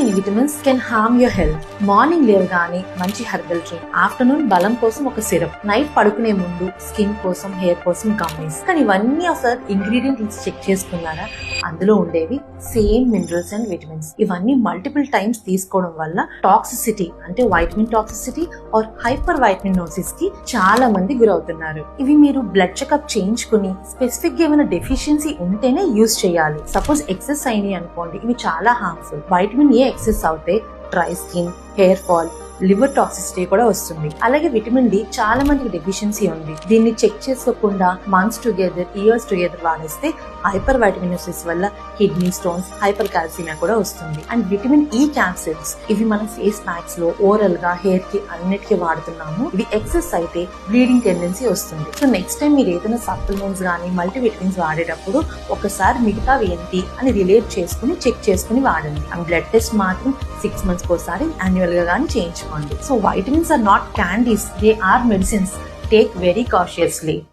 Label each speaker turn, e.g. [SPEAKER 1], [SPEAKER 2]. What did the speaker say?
[SPEAKER 1] many vitamins can harm your health. Morning లేవగానే మంచి herbal drink, afternoon బలం కోసం ఒక సిరప్, నైట్ పడుకునే ముందు స్కిన్ కోసం, హెయిర్ కోసం గమ్మీస్. కానీ ఇవన్నీ అసలు ఇంగ్రీడియంట్స్ చెక్ చేసుకున్నారా? అందులో ఉండేవి సేమ్ మినరల్స్ అండ్ విటమిన్స్. ఇవన్నీ మల్టిపుల్ టైమ్స్ తీసుకోవడం వల్ల టాక్సిసిటీ అంటే వైటమిన్ టాక్సిసిటీ ఆర్ హైపర్ వైటమినోసిస్ కి చాలా మంది గురవుతున్నారు. ఇవి మీరు బ్లడ్ చెకప్ చేయించుకుని స్పెసిఫిక్ గా ఏమైనా డెఫిషియన్సీ ఉంటేనే యూజ్ చేయాలి. సపోజ్ ఎక్సెస్ అయినాయి అనుకోండి, ఇవి చాలా హార్మ్ఫుల్. వైటమిన్ ఏ ఎక్సెస్ అవుతే dry skin, hair fall, liver toxicity కూడా వస్తుంది. అలాగే విటమిన్ డి చాలా మందికి డెఫిషియన్సీ ఉంది. దీన్ని చెక్ చేసుకోకుండా మంత్స్ టుగెదర్, ఇయర్స్ టుగెదర్ వాడేస్తే హైపర్ వైటమినోసిస్ వల్ల కిడ్నీ స్టోన్స్, హైపర్ కాల్సిమియా కూడా వస్తుంది. అండ్ విటమిన్ ఈ క్యాప్సిల్స్, ఇవి మనం ఫేస్ ప్యాక్స్ లో, ఓరల్ గా, హెయిర్ కి అన్నిటికీ వాడుతున్నాము. ఇవి ఎక్సెస్ అయితే బ్లీడింగ్ టెండెన్సీ వస్తుంది. సో నెక్స్ట్ టైం మీరు ఏదైనా సప్లిమెంట్స్ గానీ మల్టీవిటమిన్స్ వాడేటప్పుడు ఒకసారి మిగతావి ఏంటి అని రిలేట్ చేసుకుని చెక్ చేసుకుని వాడండి. అండ్ బ్లడ్ టెస్ట్ మాత్రం 6 months ఒకసారి యాన్యువల్ గా గానీ చేయించుకోండి. So vitamins are not candies, they are medicines. Take very cautiously.